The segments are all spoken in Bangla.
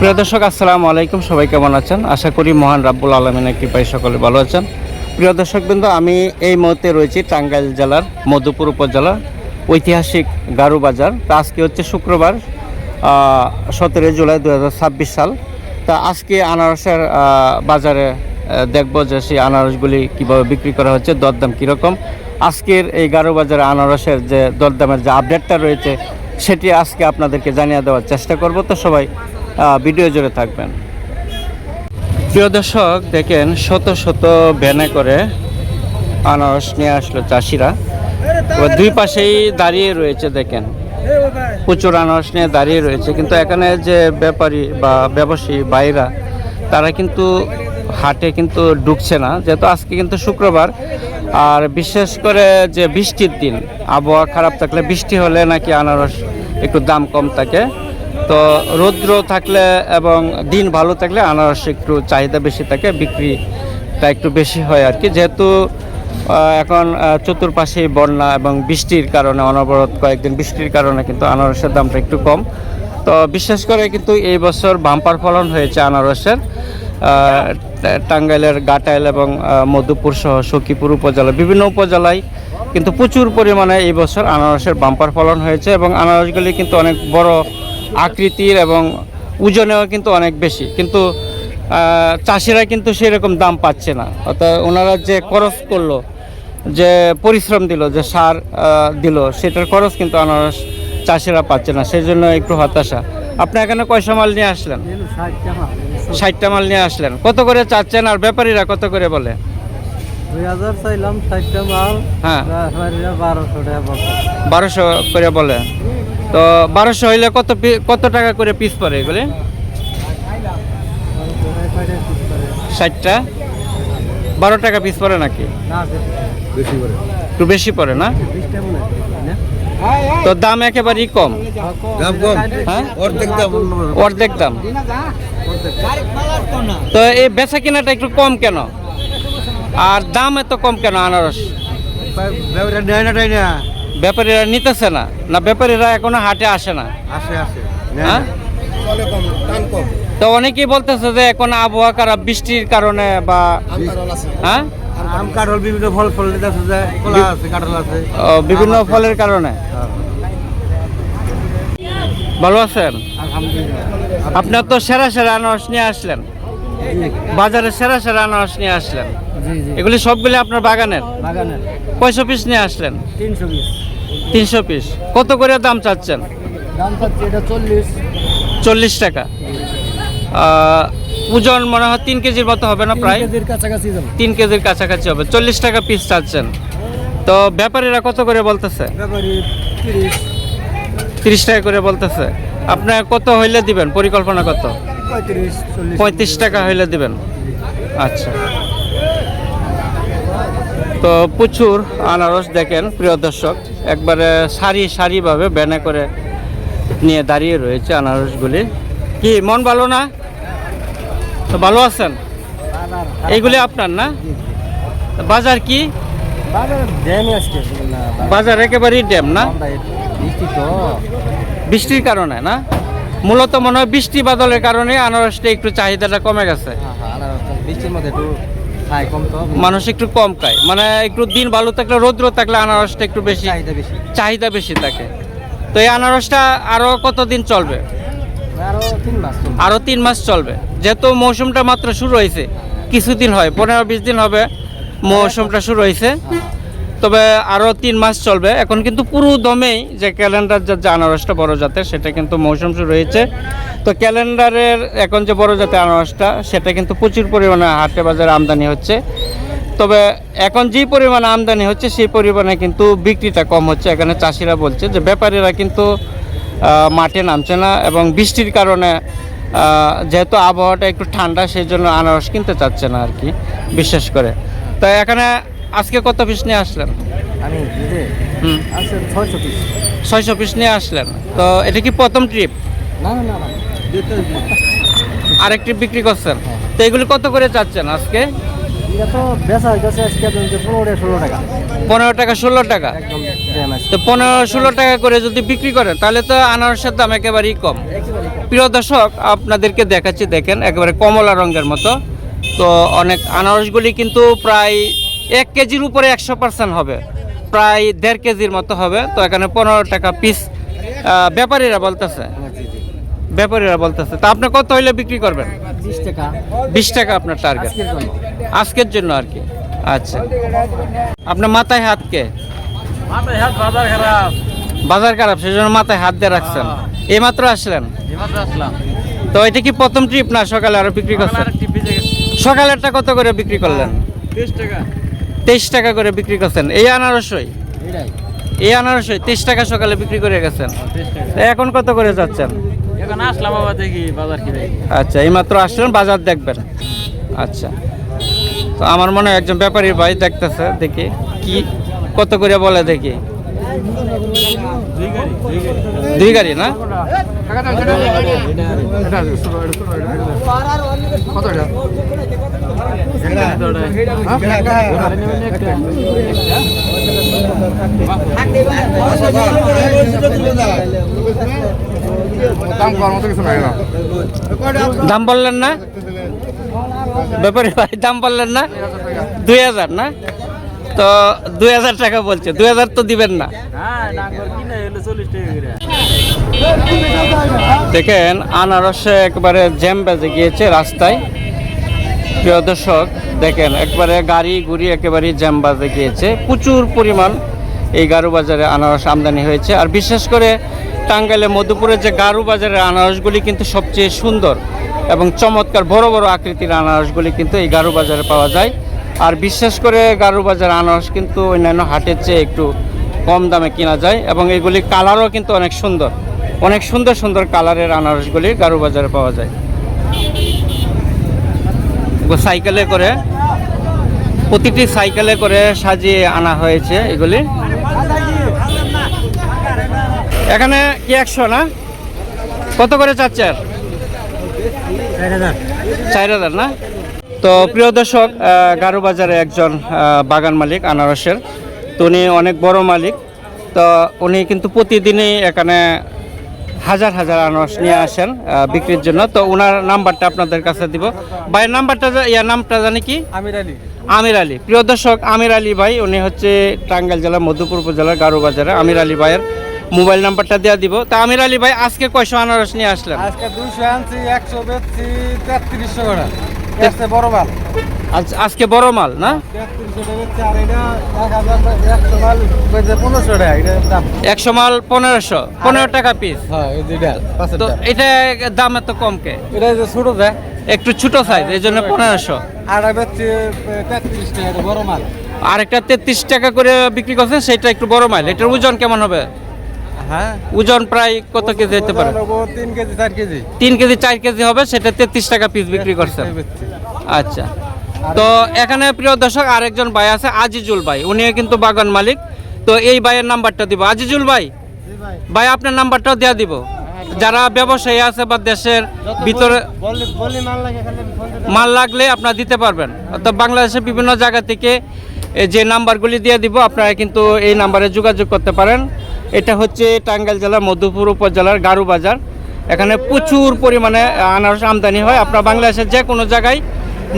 প্রিয় দর্শক, আসসালামু আলাইকুম। সবাই কেমন আছেন? আশা করি মহান রাব্বুল আলামিনের কৃপায় সকলে ভালো আছেন। প্রিয় দর্শকবৃন্দ, আমি এই মুহূর্তে রয়েছি টাঙ্গাইল জেলার মধুপুর উপজেলার ঐতিহাসিক গারু বাজার। তা আজকে হচ্ছে শুক্রবার, 17 জুলাই 2026 সাল। তা আজকে আনারসের বাজারে দেখব যে সেই আনারসগুলি কীভাবে বিক্রি করা হচ্ছে, দরদাম কীরকম। আজকের এই গারু বাজারে আনারসের যে দরদামের যে আপডেটটা রয়েছে সেটি আজকে আপনাদেরকে জানিয়ে দেওয়ার চেষ্টা করব। তো সবাই ভিডিও জুড়ে থাকবেন। প্রিয় দর্শক, দেখেন শত শত ভ্যানে করে আনারস নিয়ে আসলো চাষিরা। দুই পাশেই দাঁড়িয়ে রয়েছে, দেখেন প্রচুর আনারস নিয়ে দাঁড়িয়ে রয়েছে। কিন্তু এখানে যে ব্যাপারী বা ব্যবসায়ী ভাইরা তারা কিন্তু হাটে কিন্তু ঢুকছে না, যেহেতু আজকে কিন্তু শুক্রবার। আর বিশেষ করে যে বৃষ্টির দিন, আবহাওয়া খারাপ থাকলে, বৃষ্টি হলে নাকি আনারস একটু দাম কম থাকে। তো রৌদ্র থাকলে এবং দিন ভালো থাকলে আনারস একটু চাহিদা বেশি থাকে, বিক্রিটা একটু বেশি হয় আর কি। যেহেতু এখন চতুর্পাশেই বন্যা এবং বৃষ্টির কারণে, অনবরত কয়েকদিন বৃষ্টির কারণে কিন্তু আনারসের দামটা একটু কম। তো বিশেষ করে কিন্তু এই বছর বাম্পার ফলন হয়েছে আনারসের। টাঙ্গাইলের গাটাইল এবং মধুপুর সহ সখীপুর উপজেলা, বিভিন্ন উপজেলায় কিন্তু প্রচুর পরিমাণে এই বছর আনারসের বাম্পার ফলন হয়েছে। এবং আনারসগুলি কিন্তু অনেক বড় আকৃতির এবং ওজনেও কিন্তু অনেক বেশি। কিন্তু চাষিরা কিন্তু সেরকম দাম পাচ্ছে না। অর্থাৎ ওনারা যে খরচ করলো, যে পরিশ্রম দিল, যে সার দিল, সেটার খরচ কিন্তু আনারস চাষিরা পাচ্ছে না। সেই জন্য একটু হতাশা। আপনি এখানে কয়শো মাল নিয়ে আসলেন? 60টা মাল নিয়ে আসলেন। কত করে চাচ্ছেন আর ব্যাপারীরা কত করে বলে? 2000 চাইলাম 60টা মাল। হ্যাঁ, 1200 টাকা বলে। 1200 করে বলে। তো 1200 হইলে কত টাকা করে পিস পড়ে এগুলি? 60টা 12 টাকা পিস পড়ে নাকি? একটু বেশি পড়ে না? তো দাম একেবারেই কম। হ্যাঁ, অর্ধেক দাম। তো এই বেচা কিনাটা একটু কম কেন, আর দাম এত কম কেন আনারস? ব্যাপারীরা নিতেছে না, না ব্যাপারীরা এখনো হাটে আসে না? হ্যাঁ, তো অনেকেই বলতেছে যে এখন আবহাওয়া খারাপ, বৃষ্টির কারণে বা হ্যাঁ বিভিন্ন ফল বিভিন্ন ফলের কারণে। ভালো আছেন? আপনার তো সেরা সেরা আনারস নিয়ে আসলেন, বাজারে সেরা সেরা আনারস নিয়ে আসলেন। এগুলি সবগুলি আপনার বাগানের? কয়শো পিস নিয়ে আসলেন? 300 পিস। কত করে দাম চাচ্ছেন? দাম চাচ্ছি এটা 40 টাকা। ওজন মনে হয় 3 কেজির মতো হবে না? প্রায় 3 কেজির কাছাকাছি হবে। 40 টাকা পিস চাচ্ছেন। তো ব্যাপারীরা কত করে বলতেছে? 30 টাকা করে বলতেছে। আপনার কত হইলে দিবেন? পরিকল্পনা কত? 35 টাকা হইলে দিবেন। আচ্ছা। তো প্রচুর আনারস দেখেন প্রিয় দর্শক, একবারে সারিভাবে ব্যানে করে নিয়ে দাঁড়িয়ে রয়েছে আনারসগুলি। কি মন ভালো না? তো ভালো আছেন? এইগুলি আপনার না? বাজার কি? বাজার একেবারেই ড্যাম না? বৃষ্টির কারণে না? মূলত মনে হয় বৃষ্টি বাদলের কারণে আনারসটা একটু চাহিদাটা কমে গেছে। বৃষ্টির মধ্যে একটু মানুষ একটু কম খায়, মানে একটু দিন ভালো থাকলে, রৌদ্র থাকলে আনারসটা একটু বেশি চাহিদা বেশি থাকে। তো এই আনারসটা আরো কতদিন চলবে? আরো 3 মাস চলবে। যেহেতু মৌসুমটা মাত্র শুরু হয়েছে, কিছুদিন হয়, 15-20 দিন হবে মৌসুমটা শুরু হয়েছে, তবে আরো 3 মাস চলবে। এখন কিন্তু পুরো দমেই যে ক্যালেন্ডার যে আনারসটা বড় জাতের, সেটা কিন্তু মৌসুম শুরু হয়েছে। তো ক্যালেন্ডারের এখন যে বড় জাতের আনারসটা, সেটা কিন্তু প্রচুর পরিমাণে হাটে বাজারে আমদানি হচ্ছে। তবে এখন যে পরিমাণে আমদানি হচ্ছে সেই পরিমাণে কিন্তু বিক্রিটা কম হচ্ছে। এখানে চাষিরা বলছে যে ব্যাপারীরা কিন্তু মাঠে নামছে না এবং বৃষ্টির কারণে যেহেতু আবহাওয়াটা একটু ঠান্ডা সেই জন্য আনারস কিনতে চাচ্ছে না আর কি, বিশেষ করে। তো এখানে আজকে কত পিস নিয়ে আসলেন? আমি নিজে হুম, আছে 600 পিস। 600 পিস নিয়ে আসলেন। তো এটা কি প্রথম ট্রিপ? না না না না, দ্বিতীয় দিন। আরেক ট্রিপ বিক্রি করছেন? তো এগুলি কত করে চাচ্ছেন আজকে? এটা তো বেচা হইতেছে আজকে 15-16 টাকা। 15 টাকা 16 টাকা। একদম ড্যামেজ। তো 15-16 টাকা করে যদি বিক্রি করেন তাহলে তো আনারসের দাম একেবারেই কম। প্রিয় দর্শক, আপনাদেরকে দেখাচ্ছি, দেখেন একেবারে কমলা রঙের মতো। তো অনেক আনারসগুলি কিন্তু প্রায় 1 কেজির উপরে 100% হবে, প্রায় 1.5 কেজির মতো হবে। তো এখানে 15 টাকা পিস ব্যাপারীরা বলতেছে, ব্যাপারীরা বলতেছে। তো আপনি কত হইলে বিক্রি করবেন? 20 টাকা 20 টাকা আপনার টার্গেট আজকের জন্য। আজকের জন্য আর কি। আচ্ছা, আপনার মাথায় হাত কে? মাথায় হাত, বাজার খারাপ। বাজার খারাপ, সেই জন্য মাথায় হাত দিয়ে রাখছেন। এইমাত্র আসলেন? এইমাত্র আসলাম। তো এটা কি প্রথম ট্রিপ না সকালে আরো বিক্রি করছেন? সকালেরটা কত করে বিক্রি করলেন? 30 টাকা। 23 টাকা করে বিক্রি করছেন। এই আনারসই, এটাই এই আনারসই 23 টাকা সকালে বিক্রি করে গেছেন। 30 টাকা। তো এখন কত করে যাচ্ছেন? এখন আসলাম আবার দেখি বাজার কি দেখি। আচ্ছা, এইমাত্র আসলেন, বাজার দেখবেন। আচ্ছা, তো আমার মনে হয় একজন ব্যাপারী ভাই দেখতেছে, দেখি কি কত করে বলে দেখি। 2 গাড়ি না? দাম বললেন না ব্যাপারী ভাই? দাম বললেন না? 2000 না? তো 2000 টাকা বলছে, 2000 তো দিবেন না। দেখেন আনারসে একবারে জ্যাম বেজে গিয়েছে রাস্তায়। প্রিয় দর্শক, দেখেন একবারে গাড়ি গুড়ি একেবারে জ্যাম বাজে গিয়েছে। প্রচুর পরিমাণ এই গারু বাজারে আনারস আমদানি হয়েছে। আর বিশেষ করে টাঙ্গাইলে মধুপুরের যে গারু বাজারের আনারসগুলি কিন্তু সবচেয়ে সুন্দর এবং চমৎকার বড় বড় আকৃতির আনারসগুলি কিন্তু এই গারু বাজারে পাওয়া যায়। আর বিশেষ করে গারু বাজার আনারস কিন্তু অন্যান্য হাটের চেয়ে একটু কম দামে কেনা যায় এবং এগুলি কালারও কিন্তু অনেক সুন্দর, অনেক সুন্দর সুন্দর কালারের আনারসগুলি গারু বাজারে পাওয়া যায়। সাইকেলে করে, প্রতিটি সাইকেলে করে সাজিয়ে আনা হয়েছে এগুলি। এখানে কি 100 না? কত করে চাচ্ছেন? 4000 না? তো প্রিয় দর্শক, গারু বাজারে একজন বাগান মালিক আনারসের, তো উনি অনেক বড় মালিক। তো উনি কিন্তু প্রতিদিনই এখানে হাজার হাজার আনারস নিয়ে আসেন বিক্রির জন্য। তো ওনার নাম্বারটা আপনাদের কাছে দিব। ভাইয়ের নাম্বারটা, নামটা জানি কি? আমির আলী। আমির আলী। প্রিয় দর্শক, আমির আলী ভাই, উনি হচ্ছে টাঙ্গাইল জেলা মধুপুর উপজেলার গারু বাজারে। আমির আলী ভাইয়ের মোবাইল নাম্বারটা দেওয়া দিব। তা আমির আলী ভাই, আজকে কয়শো আনারস নিয়ে আসলেন? আজকে 200 আনছি, 100 বেচছি, 3300 করে। আজকে বড় মাল। আজকে বড় মাল না? 3300 বেচছি। আর এটা 100 মাল বেচে 1500 টাকা। এটা দাম 100 মাল 15 টাকা পিস। হ্যাঁ, এই দুইটা তো এটা দাম এত কম কে? এটা যে ছোট দেয়, একটু ছোট সাইজ, এই জন্য 1500। আর বেচছি 33 টাকা। এটা বড় মাল। আরেকটা 33 টাকা করে বিক্রি করছেন, সেটা একটু বড় মাল। এটার ওজন কেমন হবে? হ্যাঁ, ওজন প্রায় কত কেজি হতে পারে? 3 কেজি 4 কেজি। 3 কেজি 4 কেজি হবে, সেটা 33 টাকা পিস বিক্রি করছেন। বেচছি। আচ্ছা, তো এখানে প্রিয় দর্শক আরেকজন ভাই আছে, আজিজুল ভাই, উনিও কিন্তু বাগান মালিক। তো এই ভাইয়ের নাম্বারটা দিব। আজিজুল ভাই, ভাই আপনার নাম্বারটাও দেওয়া দিব। যারা ব্যবসায়ী আছে বা দেশের ভিতরে বলি মাল লাগে, এখানে ফোন দিতে। মাল লাগলে আপনারা দিতে পারবেন। অর্থাৎ বাংলাদেশের বিভিন্ন জায়গা থেকে যে নাম্বারগুলি দিয়ে দিব, আপনারা কিন্তু এই নাম্বারে যোগাযোগ করতে পারেন। এটা হচ্ছে টাঙ্গাইল জেলার মধুপুর উপজেলার গারু বাজার। এখানে প্রচুর পরিমাণে আনারস আমদানি হয়। আপনারা বাংলাদেশের যে কোনো জায়গায়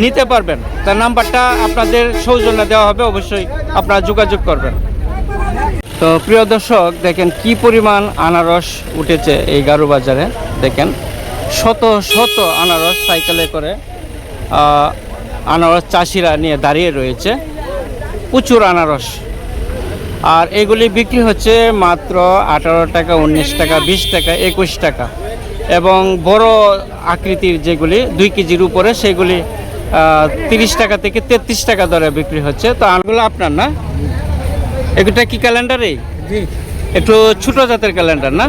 নিতে পারবেন। তার নাম্বারটা আপনাদের সৌজন্যে দেওয়া হবে, অবশ্যই আপনারা যোগাযোগ করবেন। তো প্রিয় দর্শক, দেখেন কি পরিমাণ আনারস উঠেছে এই গারু বাজারে। দেখেন শত শত আনারস সাইকেলে করে আনারস চাষিরা নিয়ে দাঁড়িয়ে রয়েছে। প্রচুর আনারস। আর এগুলি বিক্রি হচ্ছে মাত্র 18 টাকা, 19 টাকা, 20 টাকা, 21 টাকা। এবং বড় আকৃতির যেগুলি 2 কেজির উপরে, সেগুলি 30 টাকা থেকে 33 টাকা দরে বিক্রি হচ্ছে। তো আনগুলো আপনার না? এগুলো কি ক্যালেন্ডারে? জি, একটু ছোট জাতের ক্যালেন্ডার না?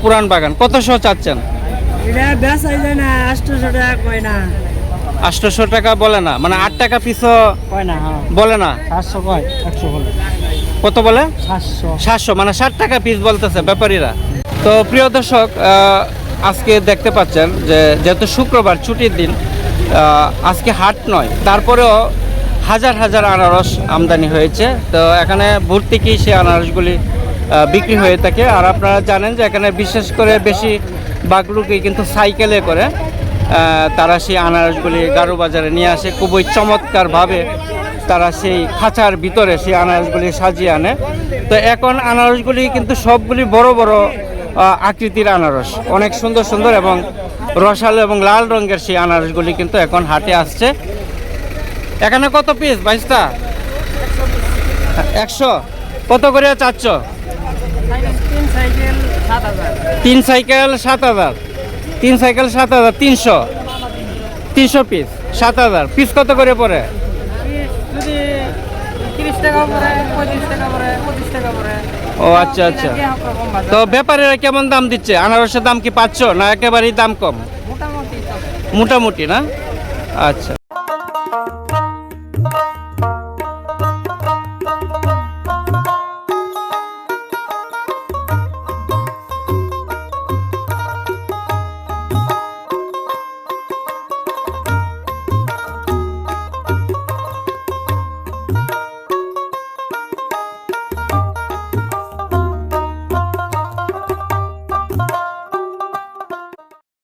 পুরান বাগান। কত শো চাচ্ছেন? এটা বেচা যায় না 800 টাকা কয় না 800 টাকা বলে না, মানে 8 টাকা পিসও কয় না হ্যাঁ বলে না। 700 কয় 100 বলে কত বলে? 700 700, মানে 60 টাকা পিস বলতেছে ব্যাপারীরা। তো প্রিয় দর্শক, আজকে দেখতে পাচ্ছেন যে যেহেতু শুক্রবার ছুটির দিন, আজকে হাট নয়, তারপরেও হাজার হাজার আনারস আমদানি হয়েছে। তো এখানে ভর্তি সেই আনারসগুলি বিক্রি হয়ে থাকে। আর আপনারা জানেন যে এখানে বিশেষ করে বেশি বাগলুকি কিন্তু সাইকেলে করে তারা সেই আনারসগুলি গারো বাজারে নিয়ে আসে। খুবই চমৎকারভাবে তারা সেই খাঁচার ভিতরে সেই আনারসগুলি সাজিয়ে আনে। তো এখন আনারসগুলি কিন্তু সবগুলি বড় বড় আকৃতির আনারস, অনেক সুন্দর সুন্দর এবং রসালো এবং লাল রঙের সেই আনারসগুলি কিন্তু এখন হাটে আসছে। এখানে কত পিস বাইশটা? 100। কত করে চাচ্ছ? 3 সাইকেল 7,000। 3 cycle 7,000, 300 piece 7,000 piece. কত করে পড়ে? যদি 30 টাকা পড়ে 35 টাকা পড়ে 25 টাকা পড়ে। ও আচ্ছা আচ্ছা। তো ব্যাপারীরা কেমন দাম দিচ্ছে? আনারসের দাম কি পাচ্ছ না একেবারেই দাম কম? মোটামুটি মোটামুটি না? আচ্ছা।